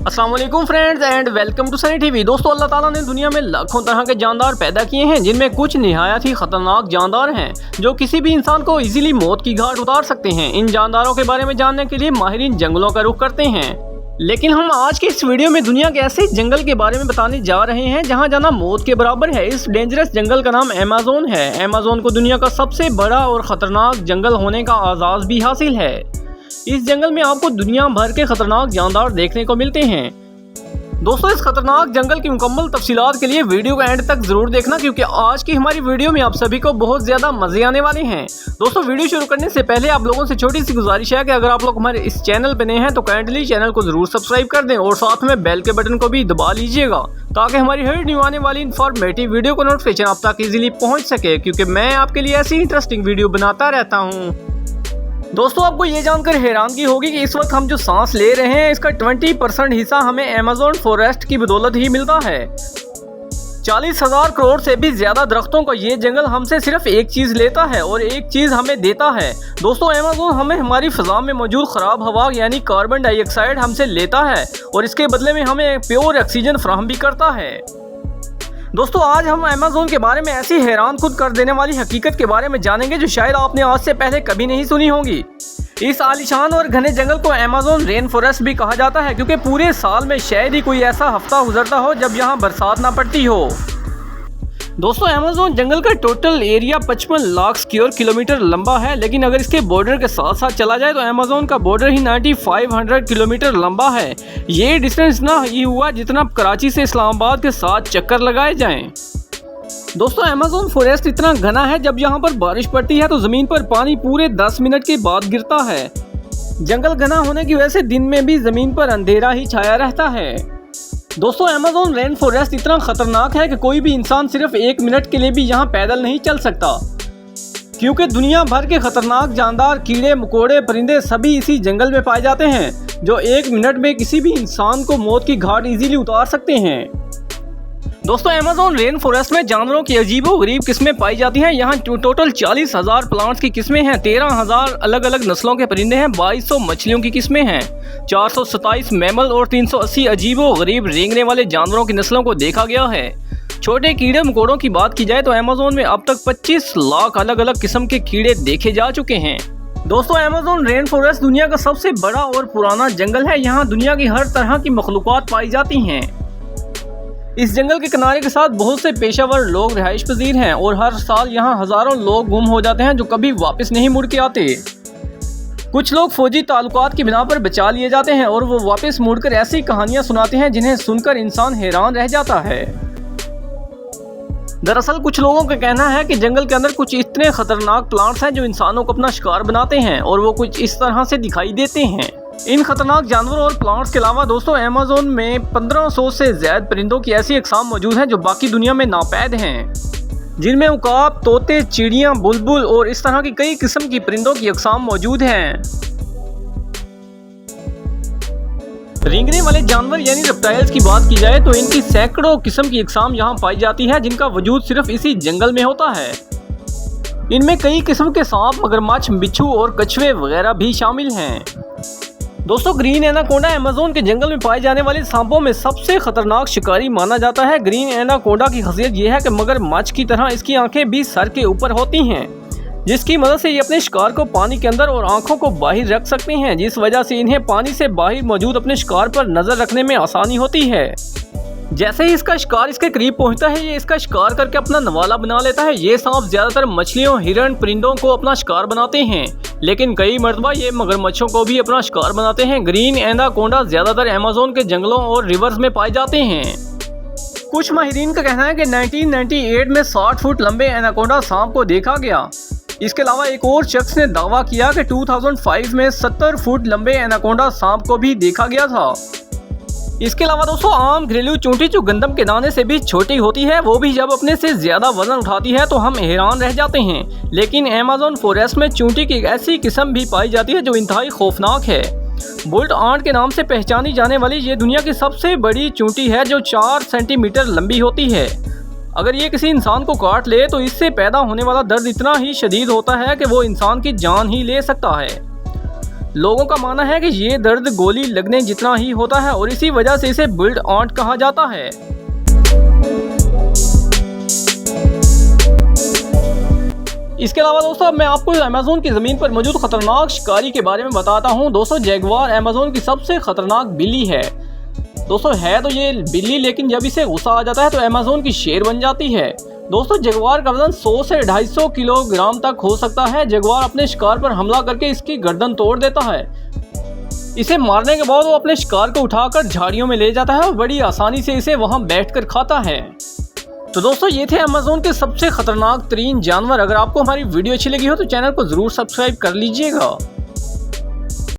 अस्सलाम वालेकुम friends and welcome to Sunny TV. दोस्तों, अल्लाह ताला ने दुनिया में लाखों तरह के जानदार पैदा किए हैं, जिनमें कुछ निहायत ही खतरनाक जानदार हैं जो किसी भी इंसान को इजीली मौत की घाट उतार सकते हैं। इन जानदारों के बारे में जानने के लिए माहिरीन जंगलों का रुख करते हैं, लेकिन हम आज के इस वीडियो में दुनिया के ऐसे जंगल के बारे में बताने जा रहे हैं जहां जाना मौत के बराबर है। इस डेंजरस जंगल का नाम अमेज़न है। अमेज़न को दुनिया का सबसे बड़ा और ख़तरनाक जंगल होने का आज़ाज़ भी हासिल है। इस जंगल में आपको दुनिया भर के खतरनाक जानदार देखने को मिलते हैं। दोस्तों, इस खतरनाक जंगल की मुकम्मल तफसीलात के लिए वीडियो को एंड तक जरूर देखना, क्योंकि आज की हमारी वीडियो में आप सभी को बहुत ज्यादा मजे आने वाले हैं। दोस्तों, वीडियो शुरू करने से पहले आप लोगों से छोटी सी गुजारिश है कि अगर आप लोग हमारे इस चैनल पे नए हैं तो काइंडली चैनल को जरूर सब्सक्राइब कर दें और साथ में बेल के बटन को भी दबा लीजिएगा, ताकि हमारी हर न्यू आने वाली इन्फॉर्मेटिव वीडियो को नोटिफिकेशन आप तक इजीली पहुंच सके, क्योंकि मैं आपके लिए ऐसी इंटरेस्टिंग वीडियो बनाता रहता हूँ। दोस्तों, आपको ये जानकर हैरानगी होगी कि इस वक्त हम जो सांस ले रहे हैं इसका 20% हिस्सा हमें अमेज़न फॉरेस्ट की बदौलत ही मिलता है। 40,000 करोड़ से भी ज्यादा दरख्तों का ये जंगल हमसे सिर्फ एक चीज लेता है और एक चीज हमें देता है। दोस्तों, अमेज़न हमें हमारी फिजा में मौजूद खराब हवा यानी कार्बन डाइऑक्साइड हमसे लेता है और इसके बदले में हमें प्योर ऑक्सीजन फराहम भी करता है। दोस्तों, आज हम अमेज़न के बारे में ऐसी हैरान खुद कर देने वाली हकीकत के बारे में जानेंगे जो शायद आपने आज से पहले कभी नहीं सुनी होगी। इस आलीशान और घने जंगल को अमेज़न रेन फॉरेस्ट भी कहा जाता है, क्योंकि पूरे साल में शायद ही कोई ऐसा हफ्ता गुजरता हो जब यहाँ बरसात ना पड़ती हो। दोस्तों, अमेज़न जंगल का total area 55 lakh square kilometre लंबा है, लेकिन अगर इसके बॉर्डर के साथ साथ चला जाए तो अमेज़न का बॉर्डर ही 9500 किलोमीटर लंबा है। ये डिस्टेंस ना ही हुआ जितना कराची से इस्लामाबाद के साथ चक्कर लगाए जाएं। दोस्तों, अमेज़न फॉरेस्ट इतना घना है, जब यहाँ पर बारिश पड़ती है तो जमीन पर पानी पूरे 10 मिनट के बाद गिरता है। जंगल घना होने की वजह से दिन में भी जमीन पर अंधेरा ही छाया रहता है। दोस्तों, अमेज़न रेन फॉरेस्ट इतना खतरनाक है कि कोई भी इंसान सिर्फ 1 मिनट के लिए भी यहाँ पैदल नहीं चल सकता, क्योंकि दुनिया भर के खतरनाक जानदार कीड़े मकोड़े परिंदे सभी इसी जंगल में पाए जाते हैं, जो 1 मिनट में किसी भी इंसान को मौत की घाट इजीली उतार सकते हैं। दोस्तों, अमेज़न रेन फॉरेस्ट में जानवरों की अजीबोगरीब किस्में पाई जाती हैं। यहाँ टोटल 40,000 प्लांट्स की किस्में हैं, 13,000 अलग अलग नस्लों के परिंदे हैं, 2200 मछलियों की किस्में हैं, 427 मैमल और 380 अजीबोगरीब रेंगने वाले जानवरों की नस्लों को देखा गया है। छोटे कीड़े मकोड़ों की बात की जाए तो अमेज़न में अब तक 25 लाख अलग अलग किस्म के कीड़े देखे जा चुके हैं। दोस्तों, अमेज़न रेन फॉरेस्ट दुनिया का सबसे बड़ा और पुराना जंगल है। यहाँ दुनिया की हर तरह की मखलूक़ात पाई जाती हैं। इस जंगल के किनारे के साथ बहुत से पेशावर लोग रिहाइश पजीर हैं और हर साल यहाँ हजारों लोग गुम हो जाते हैं जो कभी वापस नहीं मुड़ के आते। कुछ लोग फौजी ताल्लुकात की बिना पर बचा लिए जाते हैं और वो वापस मुड़कर ऐसी कहानियां सुनाते हैं जिन्हें सुनकर इंसान हैरान रह जाता है। दरअसल कुछ लोगों का कहना है कि जंगल के अंदर कुछ इतने खतरनाक प्लांट्स हैं जो इंसानों को अपना शिकार बनाते हैं और वो कुछ इस तरह से दिखाई देते हैं। इन खतरनाक जानवरों और प्लांट्स के अलावा दोस्तों, अमेज़न में 1500 से ज्यादा परिंदों की ऐसी अक़साम मौजूद हैं जो बाकी दुनिया में नापैद हैं, जिनमें उकाब, तोते, चिड़ियाँ, बुलबुल और इस तरह की कई किस्म की परिंदों की अक़साम मौजूद हैं। रेंगने वाले जानवर यानी रेप्टाइल्स की बात की जाए तो इनकी सैकड़ों किस्म की अक़साम यहाँ पाई जाती है, जिनका वजूद सिर्फ इसी जंगल में होता है। इनमें कई किस्म के सांप, मगरमच्छ, बिच्छू और कछुए वगैरह भी शामिल हैं। दोस्तों, ग्रीन एनाकोंडा अमेज़न के जंगल में पाए जाने वाले सांपों में सबसे खतरनाक शिकारी माना जाता है। ग्रीन एनाकोंडा की खासियत यह है कि मगरमच्छ की तरह इसकी आंखें भी सर के ऊपर होती हैं, जिसकी मदद से ये अपने शिकार को पानी के अंदर और आंखों को बाहर रख सकते हैं, जिस वजह से इन्हें पानी से बाहर मौजूद अपने शिकार पर नजर रखने में आसानी होती है। जैसे ही इसका शिकार इसके करीब पहुंचता है, ये इसका शिकार करके अपना नवाला बना लेता है। ये सांप ज्यादातर मछलियों, हिरण, परिंदों को अपना शिकार बनाते हैं, लेकिन कई मर्तबा ये मगरमच्छों को भी अपना शिकार बनाते हैं। ग्रीन एनाकोंडा ज्यादातर अमेज़न के जंगलों और रिवर्स में पाए जाते हैं। कुछ माहिरीन का कहना है कि 1998 में 60 फुट लंबे एनाकोंडा सांप को देखा गया। इसके अलावा एक और शख्स ने दावा किया कि 2005 में 70 फुट लंबे एनाकोंडा सांप को भी देखा गया था। इसके अलावा दोस्तों, आम घरेलू चूंटी जो गंदम के दाने से भी छोटी होती है, वो भी जब अपने से ज्यादा वजन उठाती है तो हम हैरान रह जाते हैं। लेकिन अमेज़न फॉरेस्ट में चूंटी की एक ऐसी किस्म भी पाई जाती है जो इंतहाई खौफनाक है। बुल्ट आंट के नाम से पहचानी जाने वाली ये दुनिया की सबसे बड़ी चूंटी है, जो 4 सेंटीमीटर लंबी होती है। अगर ये किसी इंसान को काट ले तो इससे पैदा होने वाला दर्द इतना ही शदीद होता है कि वो इंसान की जान ही ले सकता है। लोगों का मानना है कि ये दर्द गोली लगने जितना ही होता है और इसी वजह से इसे बुल्ड ऑन्ट कहा जाता है। इसके अलावा दोस्तों अब मैं आपको अमेज़न की ज़मीन पर मौजूद खतरनाक शिकारी के बारे में बताता हूं। दोस्तों जैगुआर अमेज़न की सबसे खतरनाक बिल्ली है। दोस्तों है तो ये बिल्ली, लेकिन जब इसे गुस्सा आ जाता है तो अमेज़न की शेर बन जाती है। दोस्तों जगुआर का वजन 100 से 250 किलोग्राम तक हो सकता है। जगुआर अपने शिकार पर हमला करके इसकी गर्दन तोड़ देता है। इसे मारने के बाद वो अपने शिकार को उठाकर झाड़ियों में ले जाता है और बड़ी आसानी से इसे वहां बैठकर खाता है। तो दोस्तों ये थे अमेज़न के सबसे खतरनाक तरीन जानवर। अगर आपको हमारी वीडियो अच्छी लगी हो तो चैनल को जरूर सब्सक्राइब कर लीजिएगा।